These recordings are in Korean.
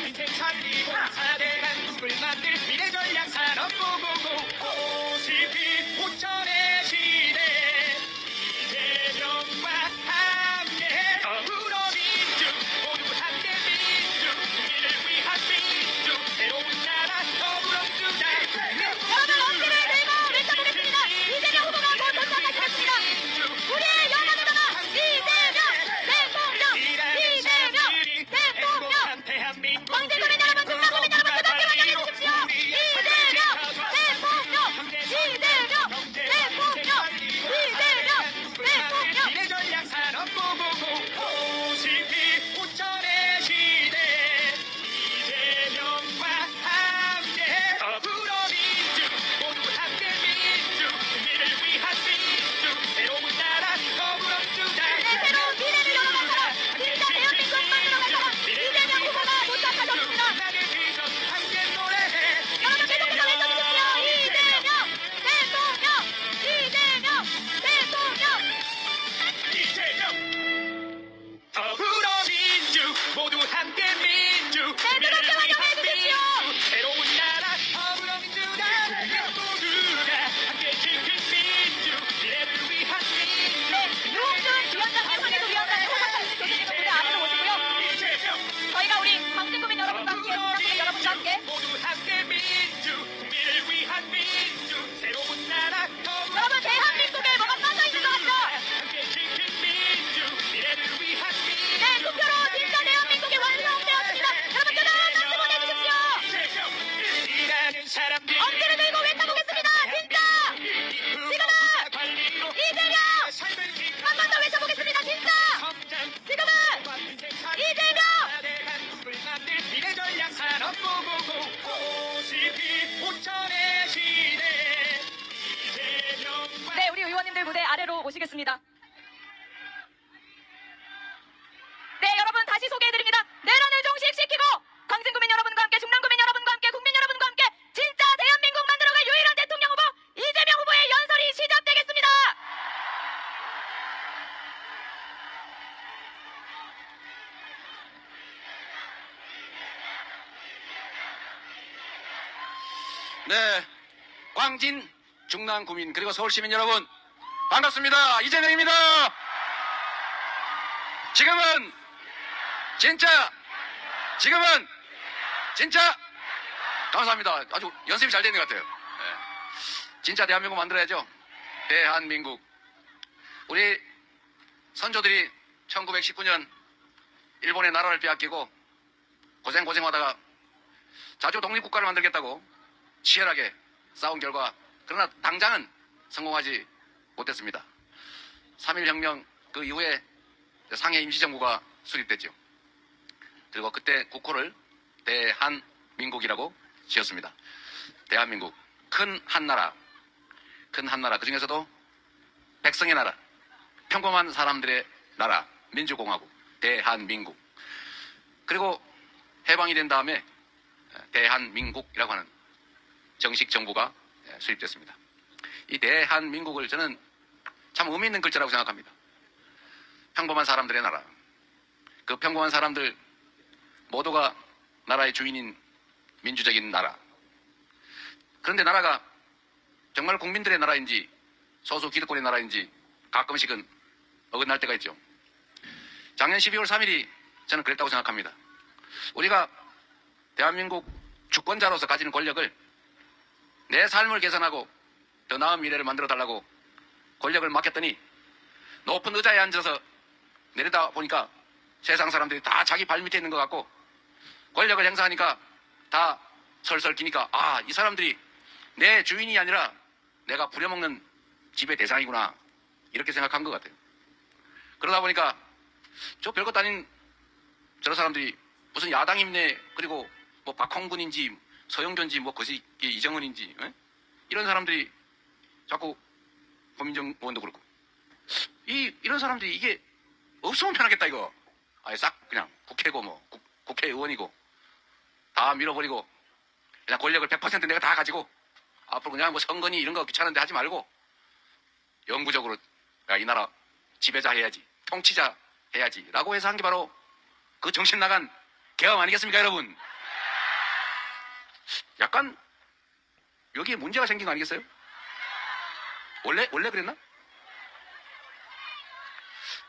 인생 살리고 사대한 국을 만들 미래 전략 산업 고고고 50일 5천의 시대 이재명과 함께 더불어 민주 모두 함께 민주 우리를 위한 민주 새로운 나라 더불어민주당 여러분 어깨를 들고 외쳐보겠습니다. 이재명 후보가 곧 도착하시겠습니다. 우리의 영원한 나라 이재명 대통령 이재명 대통령 광진구민 여러분 중랑구민 여러분 뜨겁게 환영해 주십시오. 이재명 대통령 이재명 대통령 이재명 대통령 미래 전략 산업 고고고 50일 5천의 시대 이재명과 함께 더불어 민주 모두 함께 민주 국민을 위한 민주 새로운 나라 더불어민주당 네, 새로운 미래를 열어갈 사람 진짜 대한민국 만들어갈 사람 이재명 후보가 도착하셨습니다. 나의 비전 함께 노래해 여러분 계속해서 외쳐주십시오. 이재명 대통령 이재명 대통령 이재명 더불어 민주 모두 함께 민주 네, 뜨겁게 환영해 주십시오. 새로운 나라 더불어민주당 모두가 함께 지킨 민주 미래를 위한 민주 유홍준 위원장님 황해도 위원장님 호사카님 교수님은 무대 아래로 오시고요. 이재명 저희가 우리 광진구민 여러분과 함께 중랑구민 여러분과 함께 모두 함께 민주 국민을 위한 민주 새로운 나라 더불어 여러분 대한민국에 뭐가 빠져있는 것 같죠? 함께 지킨 민주 미래를 위한 민주 네, 투표로 진짜 대한민국이 완성되었습니다. 여러분 뜨거운 박수 보내주십시오. 일하는 사람들 엄지를 들고 외쳐보겠습니다. 진짜 지금은 이재명 한 번 더 외쳐보겠습니다. 진짜 지금은 이재명 미래 전략 산업 고고고 50일 5천의 시대 이재명과 네, 우리 의원님들 무대 아래로 오시겠습니다. 네, 여러분 다시 소개해드립니다. 내란을 종식시키고 광진구민 여러분과 함께 중랑구민 여러분과 함께 국민 여러분과 함께 진짜 대한민국 만들어갈 유일한 대통령 후보 이재명 후보의 연설이 시작되겠습니다. 네, 광진 중랑구민 그리고 서울시민 여러분 반갑습니다. 이재명입니다. 지금은 진짜 감사합니다. 아주 연습이 잘 되는 것 같아요. 네. 진짜 대한민국 만들어야죠. 대한민국. 우리 선조들이 1919년 일본의 나라를 빼앗기고 고생하다가 자주 독립국가를 만들겠다고 치열하게 싸운 결과 그러나 당장은 성공하지 못했습니다. 3.1혁명 그 이후에 상해 임시정부가 수립됐죠. 그리고 그때 국호를 대한민국이라고 지었습니다. 대한민국 큰 한나라 그 중에서도 백성의 나라 평범한 사람들의 나라 민주공화국 대한민국. 그리고 해방이 된 다음에 대한민국이라고 하는 정식 정부가 수립됐습니다. 이 대한민국을 저는 참 의미 있는 글자라고 생각합니다. 평범한 사람들의 나라. 그 평범한 사람들 모두가 나라의 주인인 민주적인 나라. 그런데 나라가 정말 국민들의 나라인지 소수 기득권의 나라인지 가끔씩은 어긋날 때가 있죠. 작년 12월 3일이 저는 그랬다고 생각합니다. 우리가 대한민국 주권자로서 가지는 권력을 내 삶을 개선하고 더 나은 미래를 만들어 달라고 권력을 맡겼더니 높은 의자에 앉아서 내려다 보니까 세상 사람들이 다 자기 발 밑에 있는 것 같고 권력을 행사하니까 다 설설 기니까 아, 이 사람들이 내 주인이 아니라 내가 부려먹는 지배 대상이구나 이렇게 생각한 것 같아요. 그러다 보니까 저 별것도 아닌 저런 사람들이 무슨 야당이네 그리고 뭐 박홍근인지 서영교인지 뭐 거시 이정은인지 이런 사람들이 자꾸 고민정 의원도 그렇고 이런 사람들이 이게 없으면 편하겠다 이거. 아예 싹 그냥 국회고 뭐 국회의원이고 다 밀어버리고 그냥 권력을 100% 내가 다 가지고 앞으로 그냥 뭐 선거니 이런 거 귀찮은데 하지 말고 영구적으로 야, 이 나라 지배자 해야지 통치자 해야지 라고 해서 한 게 바로 그 정신 나간 계엄 아니겠습니까 여러분. 약간 여기에 문제가 생긴 거 아니겠어요? 원래 그랬나?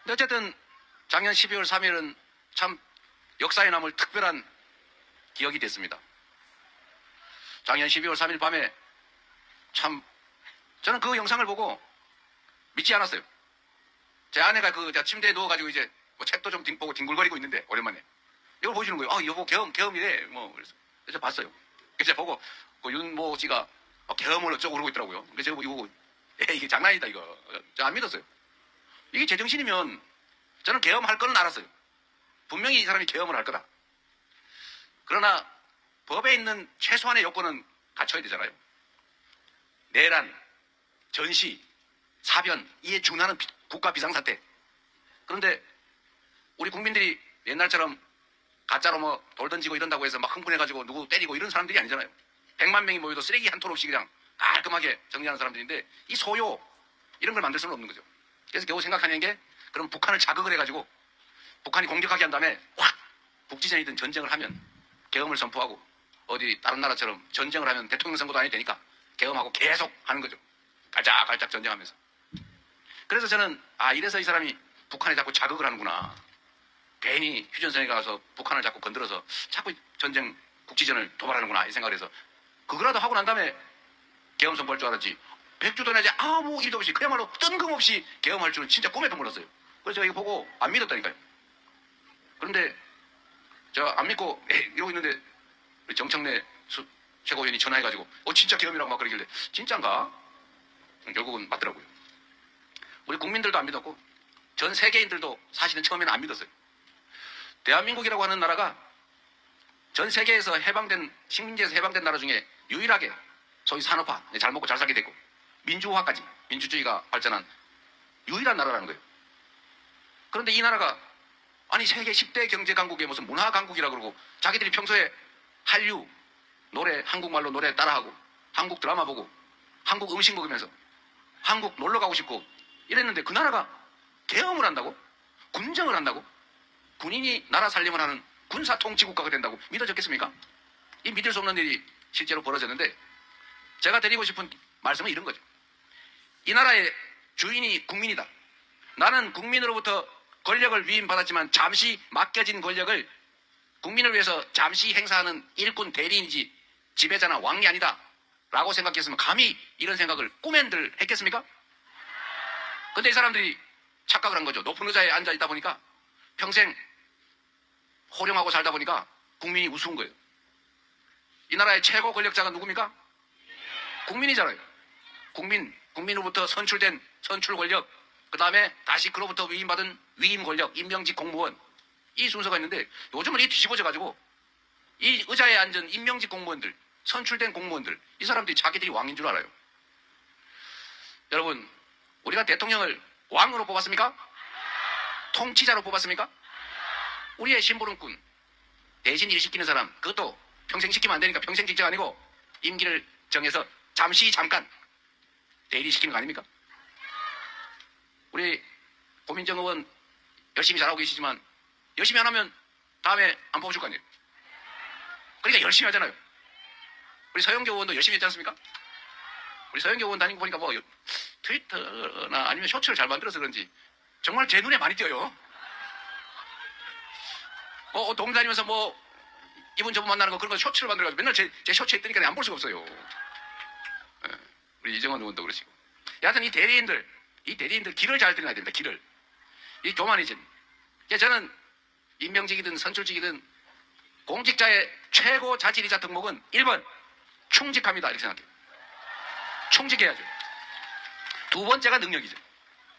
근데 어쨌든 작년 12월 3일은 참 역사에 남을 특별한 기억이 됐습니다. 작년 12월 3일 밤에 참 저는 그 영상을 보고 믿지 않았어요. 제 아내가 제가 침대에 누워가지고 이제 뭐 책도 좀 보고 뒹굴거리고 있는데 오랜만에 이걸 보시는 거예요. 여보 계엄이래. 뭐 그래서 제가 봤어요. 그래서 보고 그 윤모 씨가 계엄을 어쩌고 그러고 있더라고요. 그래서 제가 이거 이게 장난이다 이거. 제가 안 믿었어요. 이게 제정신이면 저는 계엄할 거는 알았어요. 분명히 이 사람이 계엄을 할 거다. 그러나 법에 있는 최소한의 요건은 갖춰야 되잖아요. 내란, 전시, 사변, 이에 준하는 국가 비상사태. 그런데 우리 국민들이 옛날처럼 가짜로 뭐 돌 던지고 이런다고 해서 막 흥분해가지고 누구 때리고 이런 사람들이 아니잖아요. 100만 명이 모여도 쓰레기 한 톨 없이 그냥 깔끔하게 정리하는 사람들인데 이 소요 이런 걸 만들 수는 없는 거죠. 그래서 겨우 생각하는 게 그럼 북한을 자극을 해가지고 북한이 공격하게 한 다음에 확 국지전이든 전쟁을 하면 계엄을 선포하고 어디 다른 나라처럼 전쟁을 하면 대통령 선거도 아니 되니까 계엄하고 계속 하는 거죠. 깔짝깔짝 전쟁하면서. 그래서 저는 이래서 이 사람이 북한에 자꾸 자극을 하는구나. 괜히 휴전선에 가서 북한을 자꾸 건드려서 자꾸 전쟁 국지전을 도발하는구나 이 생각을 해서 그거라도 하고 난 다음에 계엄 선포할 줄 알았지. 100주도 내지 아무 일도 없이 그야말로 뜬금없이 계엄할 줄은 진짜 꿈에도 몰랐어요. 그래서 제가 이거 보고 안 믿었다니까요. 그런데 제가 안 믿고 이러고 있는데 우리 정청래 최고위원이 전화해가지고 진짜 계엄이라고 막 그러길래 진짠가? 결국은 맞더라고요. 우리 국민들도 안 믿었고 전 세계인들도 사실은 처음에는 안 믿었어요. 대한민국이라고 하는 나라가 전 세계에서 해방된 식민지에서 해방된 나라 중에 유일하게 소위 산업화, 잘 먹고 잘 살게 됐고 민주화까지 민주주의가 발전한 유일한 나라라는 거예요. 그런데 이 나라가 아니 세계 10대 경제 강국에 무슨 문화 강국이라 그러고 자기들이 평소에 한류 노래 한국말로 노래 따라하고 한국 드라마 보고 한국 음식 먹으면서 한국 놀러 가고 싶고 이랬는데 그 나라가 계엄을 한다고? 군정을 한다고? 군인이 나라 살림을 하는 군사 통치 국가가 된다고 믿어졌겠습니까? 이 믿을 수 없는 일이 실제로 벌어졌는데 제가 드리고 싶은 말씀은 이런 거죠. 이 나라의 주인이 국민이다. 나는 국민으로부터 권력을 위임받았지만 잠시 맡겨진 권력을 국민을 위해서 잠시 행사하는 일꾼 대리인이지 지배자나 왕이 아니다 라고 생각했으면 감히 이런 생각을 꿈엔들 했겠습니까? 근데 이 사람들이 착각을 한 거죠. 높은 의자에 앉아 있다 보니까 평생 호령하고 살다 보니까 국민이 우스운 거예요. 이 나라의 최고 권력자가 누굽니까? 국민이잖아요. 국민으로부터 선출된 선출 권력, 그 다음에 다시 그로부터 위임받은 위임 권력, 임명직 공무원, 이 순서가 있는데 요즘은 이 뒤집어져가지고 이 의자에 앉은 임명직 공무원들, 선출된 공무원들, 이 사람들이 자기들이 왕인 줄 알아요. 여러분, 우리가 대통령을 왕으로 뽑았습니까? 통치자로 뽑았습니까? 우리의 심부름꾼, 대신 일 시키는 사람, 그것도 평생 시키면 안 되니까 평생 직장 아니고 임기를 정해서 잠깐 대리시키는 거 아닙니까? 우리 고민정 의원 열심히 잘하고 계시지만 열심히 안 하면 다음에 안 뽑아줄 거 아니에요? 그러니까 열심히 하잖아요. 우리 서영교 의원도 열심히 했지 않습니까? 우리 서영교 의원 다니고 보니까 뭐 트위터나 아니면 쇼츠를 잘 만들어서 그런지 정말 제 눈에 많이 띄어요. 도움 다니면서 이분 저분 만나는 거 그런 거 쇼츠를 만들어가지고 맨날 제 쇼츠에 뜨니까 안 볼 수가 없어요. 우리 이정원 의원도 그러시고. 여하튼 이 대리인들 길을 잘 들여야 됩니다. 길을. 이 교만이즘. 저는 임명직이든 선출직이든 공직자의 최고 자질이자 덕목은 1번 충직합니다. 이렇게 생각해요. 충직해야죠. 두 번째가 능력이죠.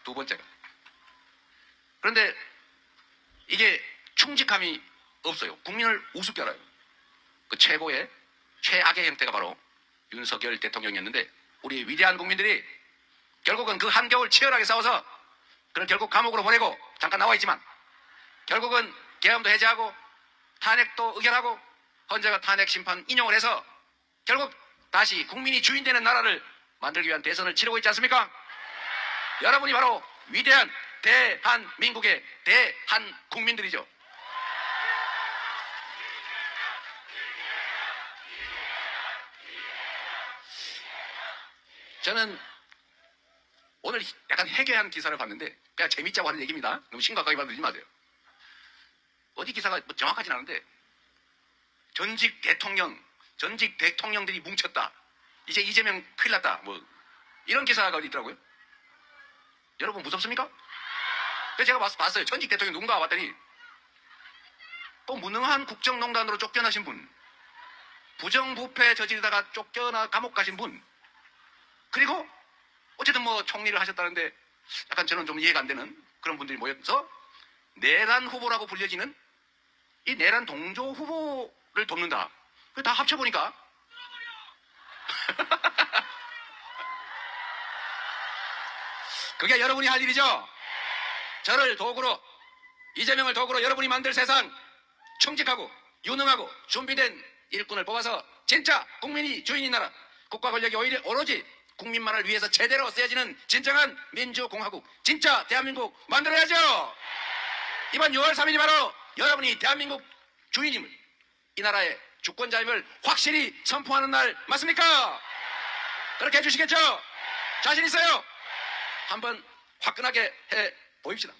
두 번째가. 그런데 이게 충직함이 없어요. 국민을 우습게 알아요. 그 최악의 형태가 바로 윤석열 대통령이었는데 우리 위대한 국민들이 결국은 그 한겨울 치열하게 싸워서 그를 결국 감옥으로 보내고 잠깐 나와 있지만 결국은 계엄도 해제하고 탄핵도 의결하고 헌재가 탄핵 심판 인용을 해서 결국 다시 국민이 주인 되는 나라를 만들기 위한 대선을 치르고 있지 않습니까? 여러분이 바로 위대한 대한민국의 대한국민들이죠. 저는 오늘 약간 해괴한 기사를 봤는데 그냥 재밌자고 하는 얘기입니다. 너무 심각하게 받으지 마세요. 어디 기사가 뭐 정확하진 않은데 전직 대통령들이 뭉쳤다. 이제 이재명 큰일 났다. 뭐 이런 기사가 어디 있더라고요. 여러분 무섭습니까? 그래서 제가 봤어요. 전직 대통령 누군가 봤더니 또 무능한 국정농단으로 쫓겨나신 분, 부정부패 저지르다가 쫓겨나 감옥 가신 분, 그리고 어쨌든 뭐 총리를 하셨다는데 약간 저는 좀 이해가 안 되는 그런 분들이 모여서 내란 후보라고 불려지는 이 내란 동조 후보를 돕는다. 그 다 합쳐보니까 그게 여러분이 할 일이죠. 저를 도구로, 이재명을 도구로 여러분이 만들 세상 청직하고 유능하고 준비된 일꾼을 뽑아서 진짜 국민이 주인인 나라, 국가 권력이 오로지 국민만을 위해서 제대로 쓰여지는 진정한 민주공화국, 진짜 대한민국 만들어야죠. 이번 6월 3일이 바로 여러분이 대한민국 주인임을, 이 나라의 주권자임을 확실히 선포하는 날 맞습니까? 그렇게 해주시겠죠? 자신 있어요? 한번 화끈하게 해 보입시다.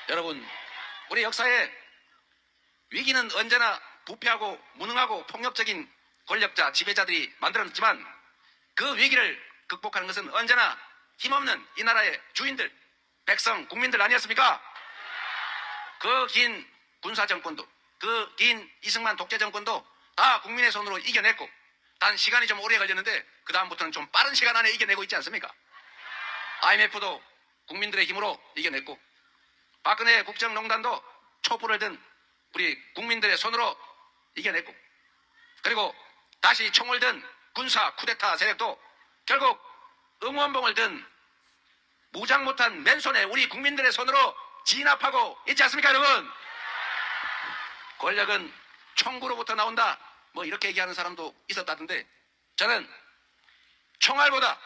여러분, 우리 역사에 위기는 언제나 부패하고 무능하고 폭력적인 권력자, 지배자들이 만들어냈지만 그 위기를 극복하는 것은 언제나 힘없는 이 나라의 주인들, 백성, 국민들 아니었습니까? 그 긴 군사정권도, 그 긴 이승만 독재정권도 다 국민의 손으로 이겨냈고, 단 시간이 좀 오래 걸렸는데 그 다음부터는 좀 빠른 시간 안에 이겨내고 있지 않습니까? IMF도 국민들의 힘으로 이겨냈고, 박근혜 국정농단도 촛불을 든 우리 국민들의 손으로 이겨냈고, 그리고 다시 총을 든 군사 쿠데타 세력도 결국 응원봉을 든 무장 못한 맨손에 우리 국민들의 손으로 진압하고 있지 않습니까, 여러분? 권력은 총구로부터 나온다, 뭐 이렇게 얘기하는 사람도 있었다던데, 저는 총알보다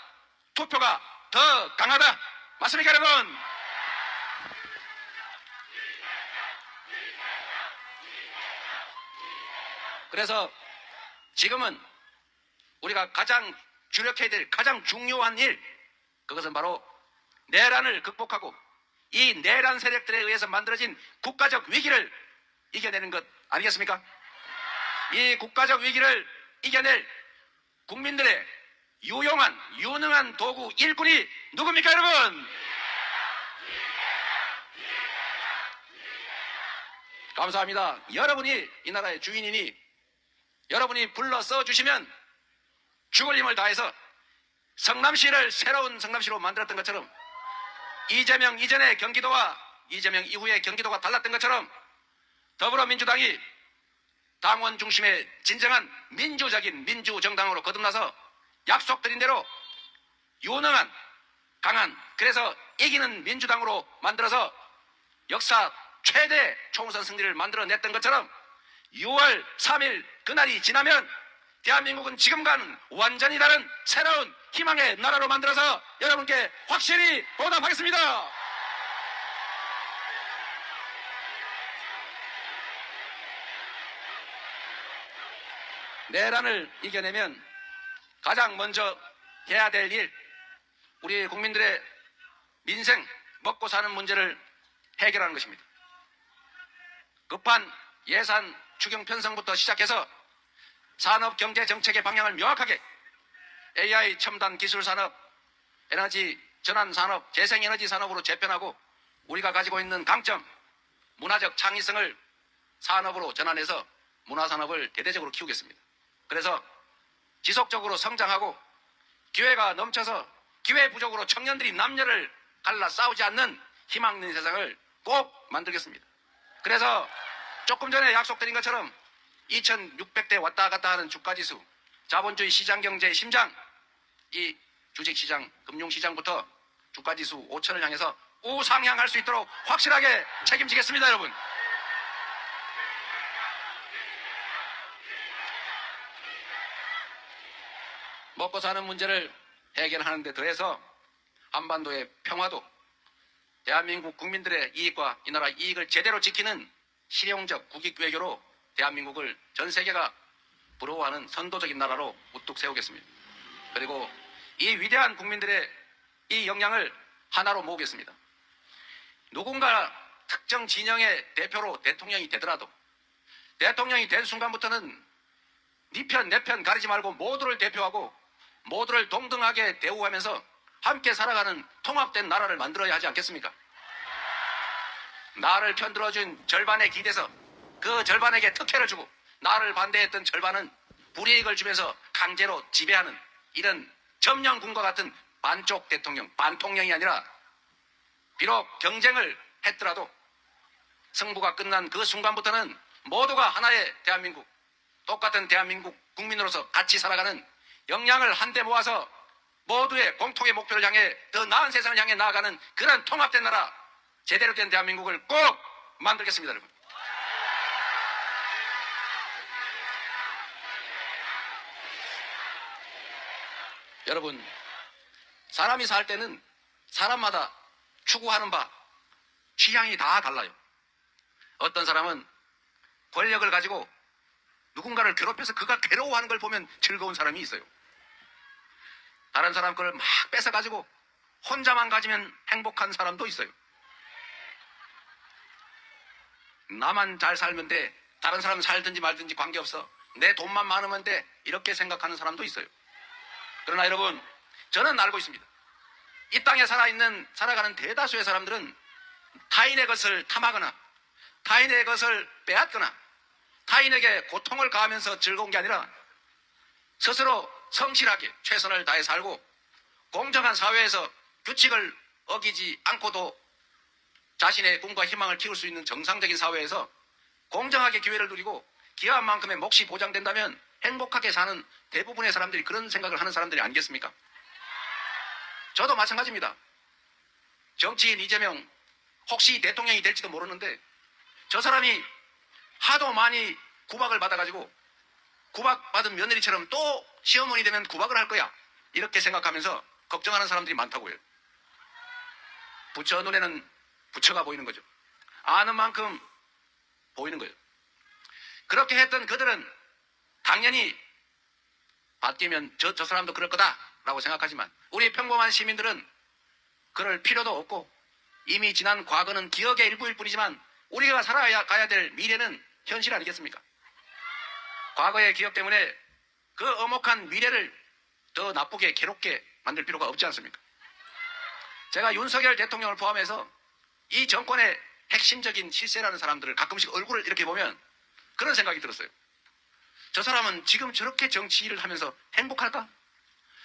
투표가 더 강하다. 맞습니까, 여러분? 그래서 지금은 우리가 가장 주력해야 될 가장 중요한 일, 그것은 바로 내란을 극복하고 이 내란 세력들에 의해서 만들어진 국가적 위기를 이겨내는 것 아니겠습니까? 이 국가적 위기를 이겨낼 국민들의 유용한, 유능한 도구 일꾼이 누굽니까, 여러분? 감사합니다. 여러분이 이 나라의 주인이니 여러분이 불러 써주시면 죽을 힘을 다해서 성남시를 새로운 성남시로 만들었던 것처럼, 이재명 이전의 경기도와 이재명 이후의 경기도가 달랐던 것처럼 더불어민주당이 당원 중심의 진정한 민주적인 민주정당으로 거듭나서 약속드린 대로 유능한, 강한, 그래서 이기는 민주당으로 만들어서 역사 최대 총선 승리를 만들어냈던 것처럼 6월 3일 그날이 지나면 대한민국은 지금과는 완전히 다른 새로운 희망의 나라로 만들어서 여러분께 확실히 보답하겠습니다. 내란을 이겨내면 가장 먼저 해야 될 일, 우리 국민들의 민생, 먹고 사는 문제를 해결하는 것입니다. 급한 예산 추경 편성부터 시작해서 산업 경제 정책의 방향을 명확하게 AI 첨단 기술 산업, 에너지 전환 산업, 재생에너지 산업으로 재편하고 우리가 가지고 있는 강점, 문화적 창의성을 산업으로 전환해서 문화산업을 대대적으로 키우겠습니다. 그래서 지속적으로 성장하고 기회가 넘쳐서 기회 부족으로 청년들이 남녀를 갈라 싸우지 않는 희망 있는 세상을 꼭 만들겠습니다. 그래서 조금 전에 약속드린 것처럼 2600대 왔다 갔다 하는 주가지수, 자본주의 시장경제의 심장, 이 주식시장, 금융시장부터 주가지수 5000을 향해서 우상향할 수 있도록 확실하게 책임지겠습니다, 여러분. 먹고 사는 문제를 해결하는 데 더해서 한반도의 평화도, 대한민국 국민들의 이익과 이 나라 이익을 제대로 지키는 실용적 국익 외교로 대한민국을 전 세계가 부러워하는 선도적인 나라로 우뚝 세우겠습니다. 그리고 이 위대한 국민들의 이 역량을 하나로 모으겠습니다. 누군가 특정 진영의 대표로 대통령이 되더라도 대통령이 된 순간부터는 네 편, 내 편 가리지 말고 모두를 대표하고 모두를 동등하게 대우하면서 함께 살아가는 통합된 나라를 만들어야 하지 않겠습니까? 나를 편들어준 절반에 기대서 그 절반에게 특혜를 주고 나를 반대했던 절반은 불이익을 주면서 강제로 지배하는 이런 점령군과 같은 반쪽 대통령, 반통령이 아니라 비록 경쟁을 했더라도 승부가 끝난 그 순간부터는 모두가 하나의 대한민국, 똑같은 대한민국 국민으로서 같이 살아가는 역량을 한데 모아서 모두의 공통의 목표를 향해 더 나은 세상을 향해 나아가는 그런 통합된 나라, 제대로 된 대한민국을 꼭 만들겠습니다, 여러분. 여러분, 사람이 살 때는 사람마다 추구하는 바, 취향이 다 달라요. 어떤 사람은 권력을 가지고 누군가를 괴롭혀서 그가 괴로워하는 걸 보면 즐거운 사람이 있어요. 다른 사람 걸 막 뺏어가지고 혼자만 가지면 행복한 사람도 있어요. 나만 잘 살면 돼, 다른 사람은 살든지 말든지 관계없어, 내 돈만 많으면 돼, 이렇게 생각하는 사람도 있어요. 그러나 여러분, 저는 알고 있습니다. 이 땅에 살아가는 대다수의 사람들은 타인의 것을 탐하거나 타인의 것을 빼앗거나 타인에게 고통을 가하면서 즐거운 게 아니라 스스로 성실하게 최선을 다해 살고 공정한 사회에서 규칙을 어기지 않고도 자신의 꿈과 희망을 키울 수 있는 정상적인 사회에서 공정하게 기회를 누리고 기여한 만큼의 몫이 보장된다면 행복하게 사는 대부분의 사람들이 그런 생각을 하는 사람들이 아니겠습니까? 저도 마찬가지입니다. 정치인 이재명 혹시 대통령이 될지도 모르는데 저 사람이 하도 많이 구박을 받아가지고 구박받은 며느리처럼 또 시어머니 되면 구박을 할 거야, 이렇게 생각하면서 걱정하는 사람들이 많다고요. 부처 눈에는 부처가 보이는 거죠. 아는 만큼 보이는 거예요. 그렇게 했던 그들은 당연히 바뀌면 저 사람도 그럴 거다라고 생각하지만 우리 평범한 시민들은 그럴 필요도 없고 이미 지난 과거는 기억의 일부일 뿐이지만 우리가 살아가야 될 미래는 현실 아니겠습니까? 과거의 기억 때문에 그 엄혹한 미래를 더 나쁘게 괴롭게 만들 필요가 없지 않습니까? 제가 윤석열 대통령을 포함해서 이 정권의 핵심적인 실세라는 사람들을 가끔씩 얼굴을 이렇게 보면 그런 생각이 들었어요. 저 사람은 지금 저렇게 정치를 하면서 행복할까?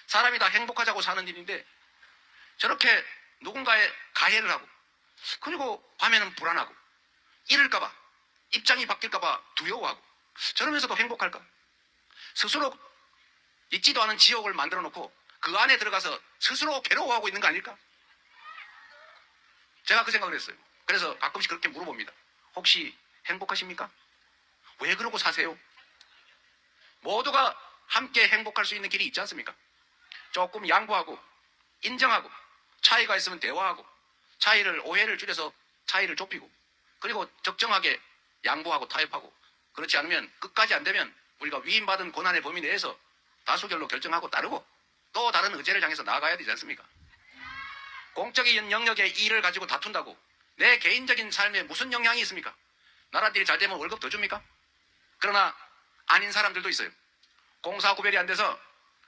사람이 다 행복하자고 사는 일인데 저렇게 누군가의 가해를 하고 그리고 밤에는 불안하고 이럴까봐 입장이 바뀔까봐 두려워하고 저러면서도 행복할까? 스스로 있지도 않은 지옥을 만들어 놓고 그 안에 들어가서 스스로 괴로워하고 있는 거 아닐까? 제가 그 생각을 했어요. 그래서 가끔씩 그렇게 물어봅니다. 혹시 행복하십니까? 왜 그러고 사세요? 모두가 함께 행복할 수 있는 길이 있지 않습니까? 조금 양보하고 인정하고 차이가 있으면 대화하고 오해를 줄여서 차이를 좁히고 그리고 적정하게 양보하고 타협하고 그렇지 않으면 끝까지 안 되면 우리가 위임받은 고난의 범위 내에서 다수결로 결정하고 따르고 또 다른 의제를 향해서 나아가야 되지 않습니까? 공적인 영역의 일을 가지고 다툰다고 내 개인적인 삶에 무슨 영향이 있습니까? 나라들이 잘 되면 월급 더 줍니까? 그러나 아닌 사람들도 있어요. 공사 구별이 안 돼서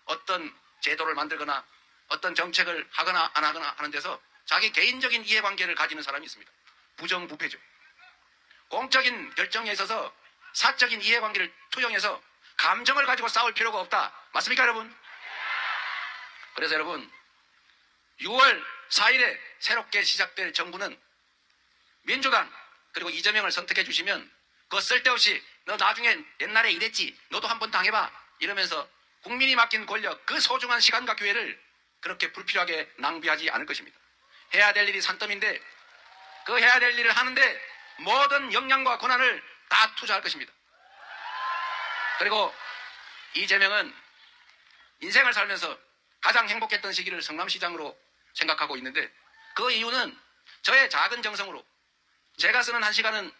어떤 제도를 만들거나 어떤 정책을 하거나 안 하거나 하는 데서 자기 개인적인 이해관계를 가지는 사람이 있습니다. 부정부패죠. 공적인 결정에 있어서 사적인 이해관계를 투영해서 감정을 가지고 싸울 필요가 없다. 맞습니까, 여러분? 그래서 여러분, 6월 4일에 새롭게 시작될 정부는 민주당 그리고 이재명을 선택해 주시면 그거 쓸데없이 너 나중에 옛날에 이랬지 너도 한번 당해봐 이러면서 국민이 맡긴 권력 그 소중한 시간과 기회를 그렇게 불필요하게 낭비하지 않을 것입니다. 해야 될 일이 산더미인데 그 해야 될 일을 하는데 모든 역량과 권한을 다 투자할 것입니다. 그리고 이재명은 인생을 살면서 가장 행복했던 시기를 성남시장으로 생각하고 있는데 그 이유는 저의 작은 정성으로 제가 쓰는 1시간은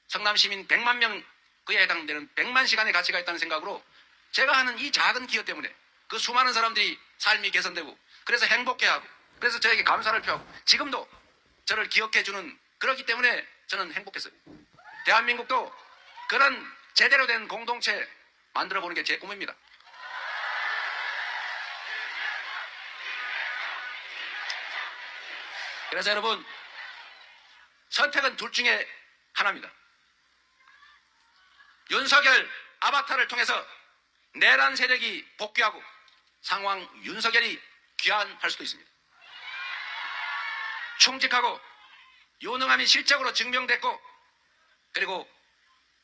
성남 시민 100만 명 그에 해당되는 100만 시간의 가치가 있다는 생각으로 제가 하는 이 작은 기여 때문에 그 수많은 사람들이 삶이 개선되고 그래서 행복해하고 그래서 저에게 감사를 표하고 지금도 저를 기억해주는 그렇기 때문에 저는 행복했어요. 대한민국도 그런 제대로 된 공동체 만들어보는 게 제 꿈입니다. 그래서 여러분, 선택은 둘 중에 하나입니다. 윤석열 아바타를 통해서 내란 세력이 복귀하고 상황 윤석열이 귀환할 수도 있습니다. 충직하고 유능함이 실적으로 증명됐고 그리고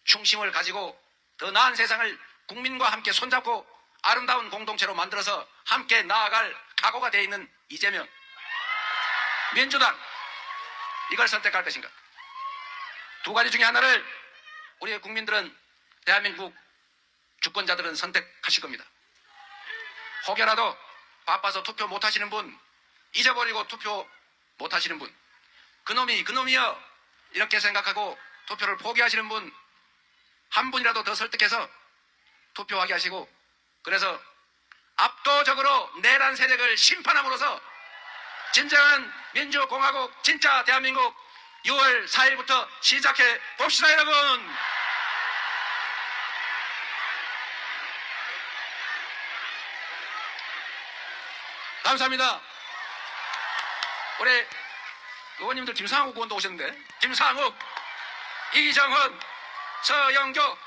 충심을 가지고 더 나은 세상을 국민과 함께 손잡고 아름다운 공동체로 만들어서 함께 나아갈 각오가 되어 있는 이재명, 민주당, 이걸 선택할 것인가? 두 가지 중에 하나를 우리 국민들은, 대한민국 주권자들은 선택하실 겁니다. 혹여라도 바빠서 투표 못하시는 분, 잊어버리고 투표 못하시는 분, 그놈이여 이렇게 생각하고 투표를 포기하시는 분 한 분이라도 더 설득해서 투표하게 하시고, 그래서 압도적으로 내란 세력을 심판함으로써 진정한 민주공화국, 진짜 대한민국 6월 4일부터 시작해 봅시다, 여러분. 감사합니다. 우리 의원님들 김상욱 의원도 오셨는데, 김상욱, 이정헌, 서영교,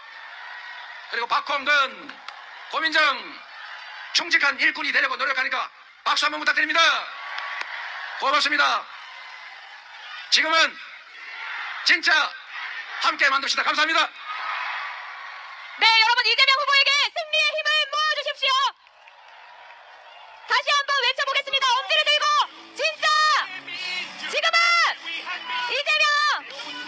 그리고 박홍근, 고민정, 충직한 일꾼이 되려고 노력하니까 박수 한번 부탁드립니다. 고맙습니다. 지금은 진짜 함께 만듭시다. 감사합니다. 네, 여러분 이재명 후보에게 승리의 힘을 모아주십시오. 다시 한번 외쳐보겠습니다. 엄지를 들고 진짜 지금은 이재명